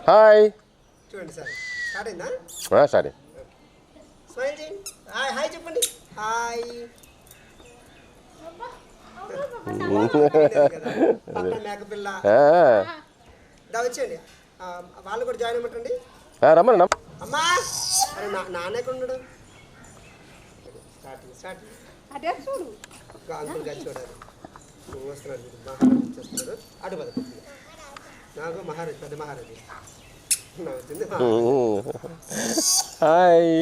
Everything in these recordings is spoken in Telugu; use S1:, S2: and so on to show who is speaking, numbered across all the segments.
S1: హాయ్.
S2: చూడండి సార్, స్టార్ట్ అయిందా?
S1: సరే.
S2: స్మైల్ చేయండి. హాయ్ హాయ్ చెప్పండి. హాయ్. పక్కన మేకపిల్ల వచ్చేయండి. వాళ్ళు కూడా జాయిన్ అవ్వటండి.
S1: రమ్మన్నా.
S2: అమ్మా అరే నాన్న ఎక్కడ ఉన్నాడు? స్టార్ట్ చూడు. అంకుల్ గారు చూడాలి. వస్తున్నాడు, మహారాజు వచ్చేస్తున్నాడు. అటు పద నాకు మహారాజు, పెద్ద మహారాజు వచ్చింది.
S1: హాయ్.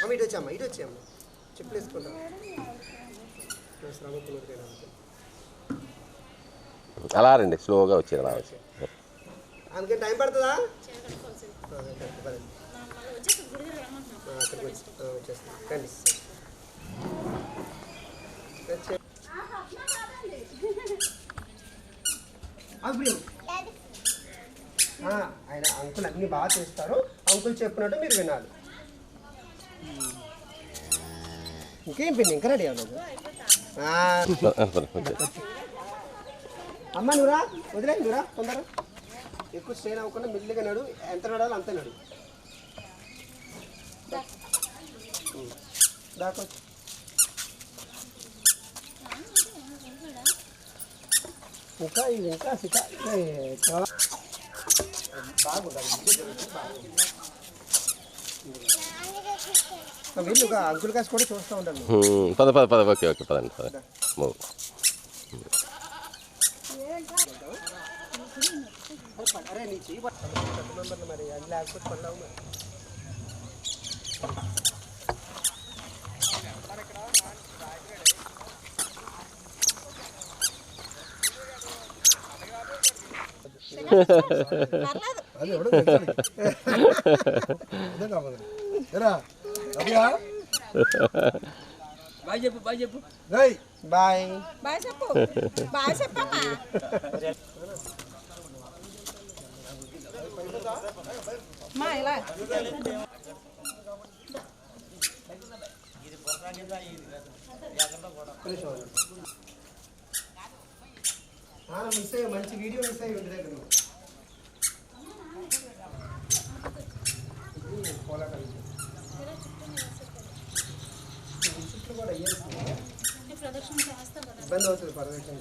S2: అమ్మ ఇటు వచ్చామ్మా, ఇటు వచ్చామ్మా. చెప్పులు వేసుకుంటాం.
S1: అలా రండి, స్లోగా వచ్చేది అలా వచ్చి.
S2: అందుకని టైం పడుతుందా? వచ్చేస్తాం రండి. ఆయన అంకుల్ అన్ని బాగా చేస్తారు. అంకుల్ చెప్పినట్టు మీరు వినాలి. ఇంకేం పిండి ఇంకా రెడీ అవ్వలేదు. అమ్మ నువ్వురా, వదిలే నువ్వురా తొందర. ఎక్కువ స్ట్రెయిన్ అవ్వకుండా మెల్లిగా నడు. ఎంత నడాలో అంతే నడు. దాకా ఇంకా ఇది ఇంకా చాలా బాగుంటుంది. వీళ్ళు అంకుల్ కాసి కూడా చూస్తూ ఉంటాను.
S1: పద పద పద. ఓకే ఓకే పదండి పద.
S2: అరే నీ చెయ్యి మరి అది లేకపోతే పడలేవు మరి. అది ఎవడో బాయ్ చెప్పు, బాయ్ చెప్పు. బాయ్ బాయ్ బాయ్ చెప్పు, బాయ్ చెప్పమ్మా. మా ఇలా మంచి వీడియో మిస్ అయ్యి ఉంది దగ్గర. ఇబ్బంది అవుతుంది ప్రదక్షిణ.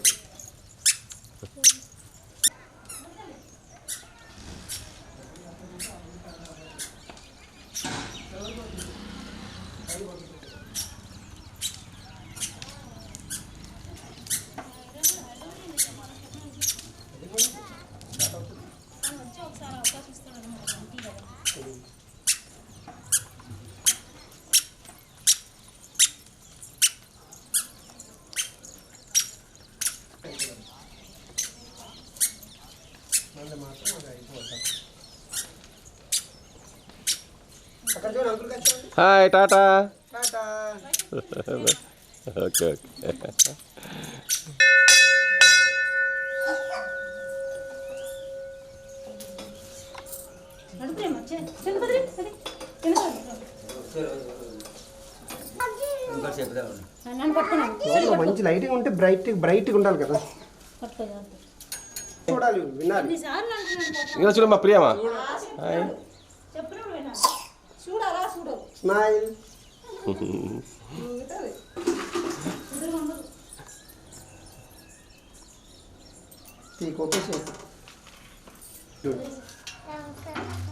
S1: Hi Tata.
S2: Tata.
S1: Okay okay.
S2: మంచి లైటింగ్ ఉంటే బ్రైట్గా ఉండాలి కదా. చూడాలి, వినాలి.
S1: ఇంకా చూడు మా ప్రియమా.
S2: స్మైల్.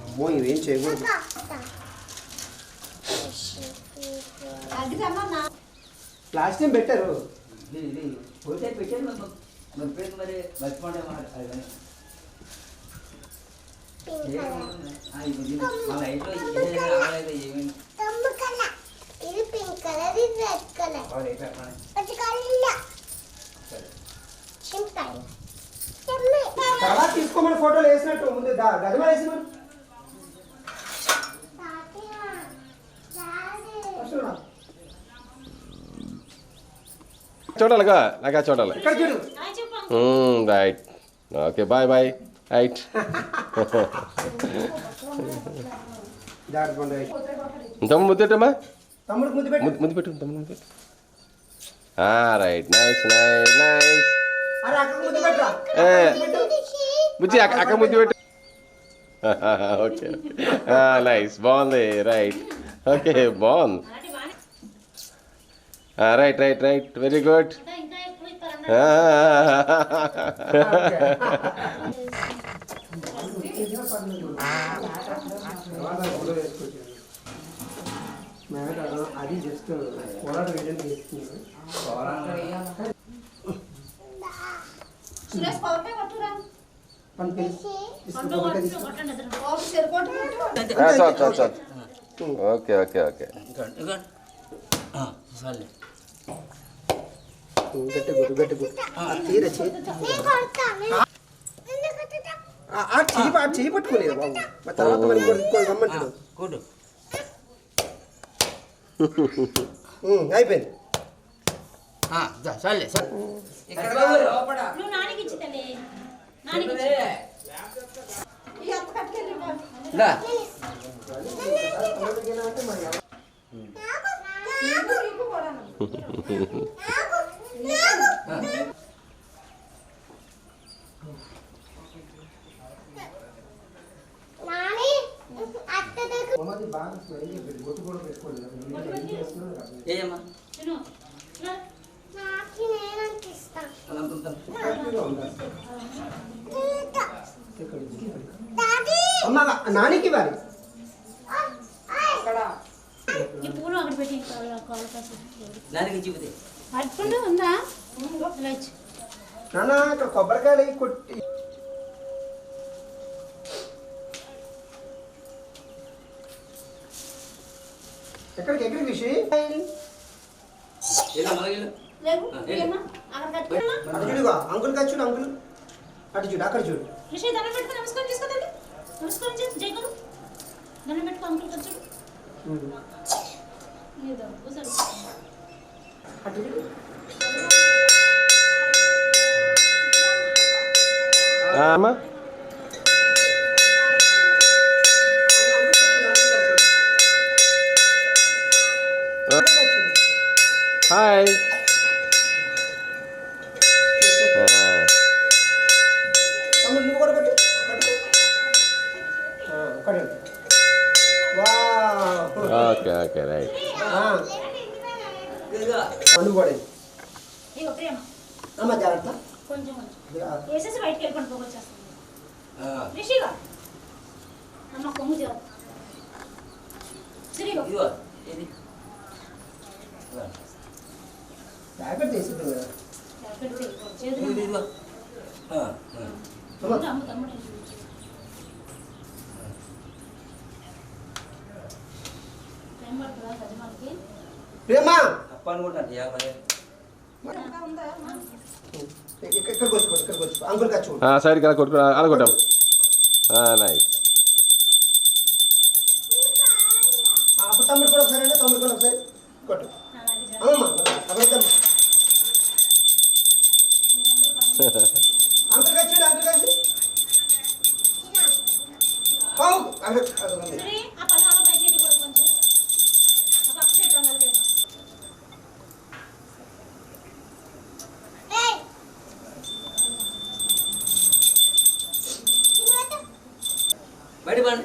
S2: అమ్మో ఇవేం చేయకూడదు. లాస్ట్ టైం పెట్టారు. తర్వాత తీసుకోమని ఫోటోలు వేసినట్టు ముందు గదిలో వేసిన
S1: చూడాలిగా, నాకా చూడాలి.
S2: ఇక్కడ చూడు.
S1: Right. Okay bye bye. Right. తమ్ముడు ముద్దు పెట్టమ్మా. ముద్దు పెట్టు. తమ్ముడు ముద్దు పెట్టు. రైట్. Nice nice nice. బుజ్జి అక్క ముద్దు పెట్టు. ఓకే నైస్ బాగుంది రైట్ ఓకే బాగుంది right right right very good
S2: అది జస్ట్ పోరాటం వేయడానికి చేస్తున్నారు.
S1: ఓకే ఓకే ఓకే
S2: చెయ్యి పట్టుకోలేదు బాబు, తర్వాత గమ్మంటాడు. అయిపోయింది. నానికి వారి నాన్న అక్కడ కొబ్బరికాయలు కొట్టి ఎక్కడికి విషయం అంకుల్ చూడు అంకుల్ అటు చూడు అక్కడ చూడు
S1: అమ్మా హాయ్
S2: నువ్వు కూడా కొట్టు
S1: ఓకే ఓకే రైట్
S2: నువ్వు కూడా అమ్మ జాగ్రత్త.
S3: కొంచెం వేసేసి బయటకి వెళ్ళిపోండి పోగొచ్చేస్తాను రిషిగా అమ్మ కొమ్ము జాగ్రత్త
S2: ప్యాకెట్ తీసుకుంటాం కదా. ప్రేమా ఇక్కడికి వచ్చుకో అంకుల్ కా చూడు
S1: సైడ్కి అలా కొట్టుకో అలా కొట్టాం నైస్
S2: అప్పుడు తమ్ముడు కూడా ఒకసారి అంటే తమ్ముడు కూడా ఒకసారి కొట్టు అమ్మమ్మ అక్కడ అంకుల్ కా చూడు అంకుల్ కాసి
S4: బయట పండి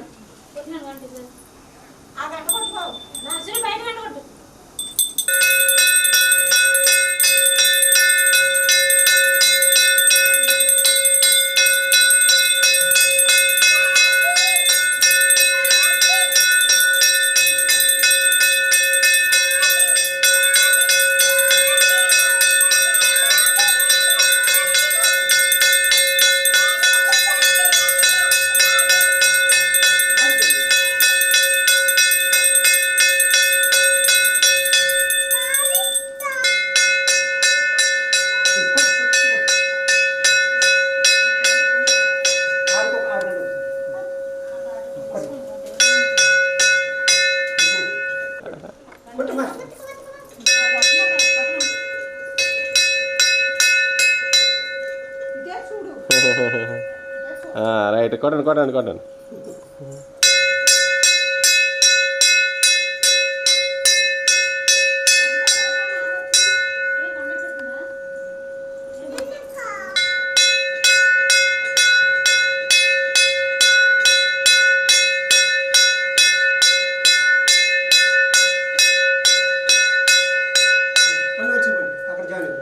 S1: రైట్ కొట్టండి కొట్టండి కొట్టండి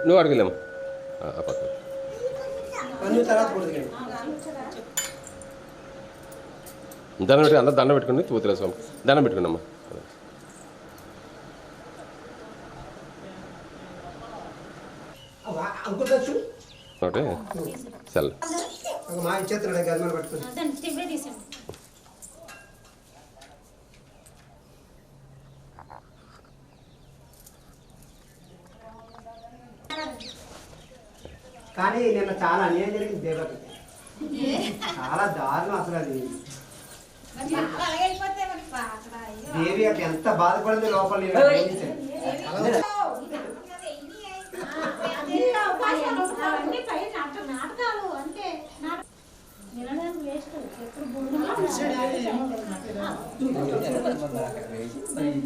S1: నువ్వు అడగలేము పక్క
S2: అన్ని తర్వాత కొడుతుంది
S1: దండం పెట్టుకుని అందరూ దండం పెట్టుకుని పూతుల స్వామి దండం పెట్టుకున్నామ్మా
S2: అంకుల్ చూడు
S1: ఒకటి సెల్
S2: మా ఇచ్చేస్తున్నాడు గజమాలు పట్టుకుని
S3: తీసాను
S2: కానీ నిన్న చాలా అన్యాయం జరిగింది దేవకి చాలా దారుణం అసలు అది దేవి అక్కడ ఎంత బాధపడింది లోపల నేను గమనించాను.
S3: నాటకాలు అంటే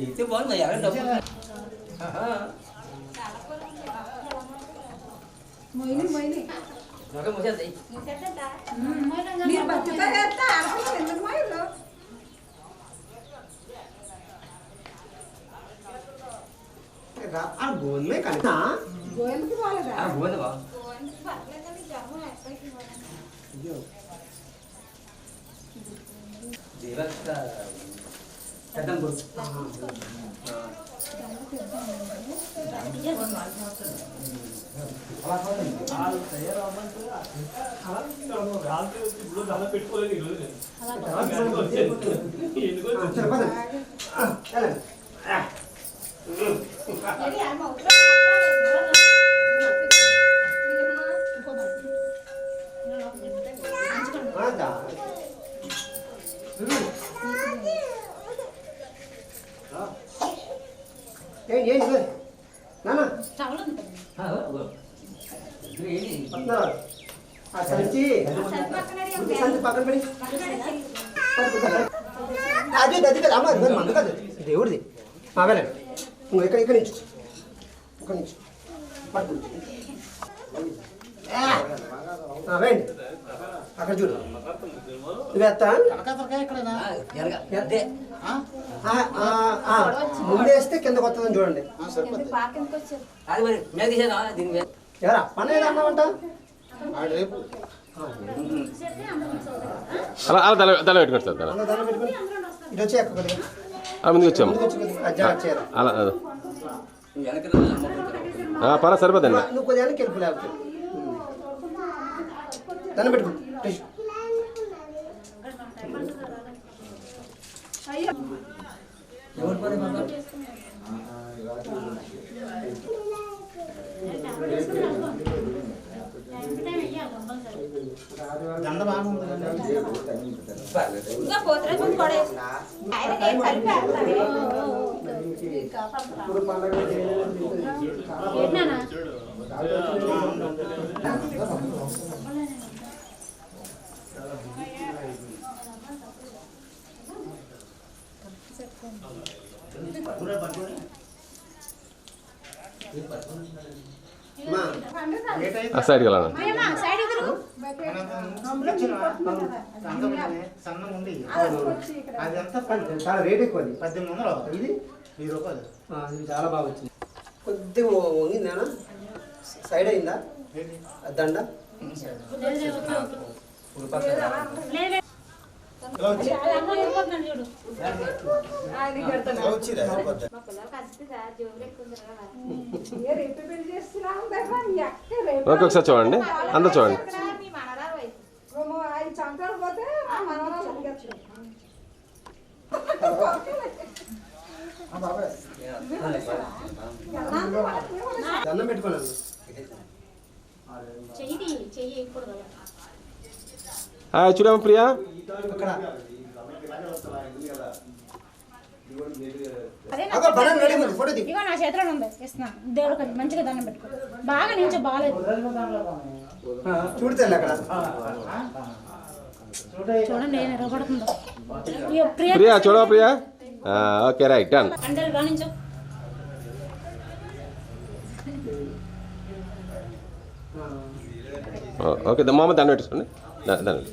S4: అయితే బాగుంది ఎక్కడ డబ్బు
S2: గోన్మే కన్నా
S4: బాగుంది బా పెద్దం కొడుకు
S2: ఏంటి నాన్న ఆ సంచి సంచి పక్కన పడి అది అది కదా అమ్మ అది మందు కాదు దేవుడిది వెళ్ళండి నువ్వు ఇక్కడ నుంచి పట్టుకు వేయండి అక్కడ చూడు నువ్వు ఎత్తా ముందేస్తే కిందకు వస్తుందని చూడండి ఎవరా పని ఏదో అన్నావంట
S1: అలా అలా దండం పెట్టుకోండి సార్ దండం
S2: దండం పెట్టుకుని ఇటు వచ్చి ఎక్క కొద్దిగా
S1: అలా ముందుకు వచ్చాము
S2: అజ్జా వచ్చేయాలి
S1: అలా పర్వాలేదు సరిపోదండి
S2: నువ్వు కొద్దిగా కెలుపు లేకపోతే దండం పెట్టుకో
S1: సైడ్కి వెళ్ళాను
S2: చాలా రేట్ ఎక్కువ 1800 ఇది 1000 రూపాయలు ఇది చాలా బాగా వచ్చింది కొద్దిగా వంగిందేనా సైడ్ అయిందా దండ
S1: ఒకసారి చూడండి అంతా చూడండి
S2: దండం పెట్టుకున్నాను
S1: చూడమ్మ ప్రియా
S3: ఇగో నా చేతిలో ఉంది ఇస్తున్నాను దేవుడు మంచిగా దండం పెట్టుకో బాగా నుంచి బాగాలేదు
S2: చూడతాను అక్కడ
S3: చూడండి ఏం ఎరగబడుతుందో
S1: ప్రియా చూడవా ప్రియా ఓకే రైట్ డన్
S3: అండలు బాగా నుంచో
S1: ఓకే మామ దండం పెట్టేసుకోండి దండం